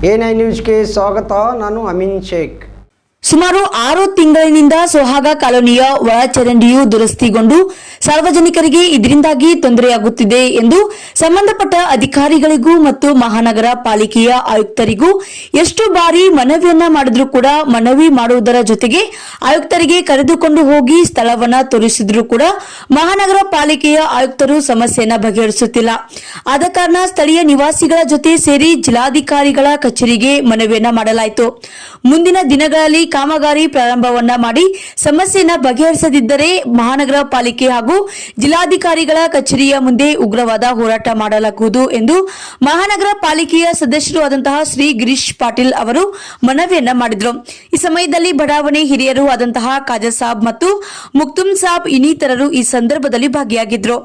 A9 ನ್ಯೂಸ್ಗೆ ಸ್ವಾಗತ. ನಾನು ಅಮೀನ್ ಶೇಖ್. ಸುಮಾರು 6 ತಿಂಗಳಿನಿಂದ ಸೊಹಾಗ ಕಾಲೋನಿಯ ಒಳಚರಂಡಿಯು ದುರಸ್ತಿಗೊಂಡು ಸಾರ್ವಜನಿಕರಿಗೆ ಇದರಿಂದಾಗಿ ತೊಂದರೆಯಾಗುತ್ತಿದೆ ಎಂದು ಸಂಬಂಧಪಟ್ಟ ಅಧಿಕಾರಿಗಳಿಗೂ ಮತ್ತು ಮಹಾನಗರ ಪಾಲಿಕೆಯ ಆಯುಕ್ತರಿಗೂ ಎಷ್ಟು ಬಾರಿ ಮನವಿಯನ್ನ ಮಾಡಿದ್ರೂ ಕೂಡ ಮನವಿ ಮಾಡುವುದರ ಜೊತೆಗೆ ಆಯುಕ್ತರಿಗೆ ಕರೆದುಕೊಂಡು ಹೋಗಿ ಸ್ಥಳವನ್ನ ತೋರಿಸಿದ್ರೂ ಕೂಡ ಮಹಾನಗರ ಪಾಲಿಕೆಯ ಆಯುಕ್ತರು ಸಮಸ್ಯೆಯನ್ನ ಬಗೆಹರಿಸುತ್ತಿಲ್ಲ. ಆದ ಕಾರಣ ಸ್ಥಳೀಯ ನಿವಾಸಿಗಳ ಜೊತೆ ಸೇರಿ ಜಿಲ್ಲಾಧಿಕಾರಿಗಳ ಕಚೇರಿಗೆ ಮನವಿಯನ್ನ ಮಾಡಲಾಯಿತು. ಮುಂದಿನ ದಿನಗಳಲ್ಲಿ ಕಾಮಗಾರಿ ಪ್ರಾರಂಭವನ್ನ ಮಾಡಿ ಸಮಸ್ಯೆಯನ್ನ ಬಗೆಹರಿಸದಿದ್ದರೆ ಮಹಾನಗರ ಪಾಲಿಕೆ ಹಾಗೂ ಜಿಲ್ಲಾಧಿಕಾರಿಗಳ ಕಚೇರಿಯ ಮುಂದೆ ಉಗ್ರವಾದ ಹೋರಾಟ ಮಾಡಲಾಗುವುದು ಎಂದು ಮಹಾನಗರ ಪಾಲಿಕೆಯ ಸದಸ್ಯರು ಆದಂತಹ ಶ್ರೀ ಗಿರೀಶ್ ಪಾಟೀಲ್ ಅವರು ಮನವಿಯನ್ನ ಮಾಡಿದ್ರು. ಈ ಸಮಯದಲ್ಲಿ ಬಡಾವಣೆ ಹಿರಿಯರು ಆದಂತಹ ಖಾಜಾ ಸಾಬ್ ಮತ್ತು ಮುಕ್ತುಮ್ ಸಾಬ್ ಇನ್ನಿತರರು ಈ ಸಂದರ್ಭದಲ್ಲಿ ಭಾಗಿಯಾಗಿದ್ರು.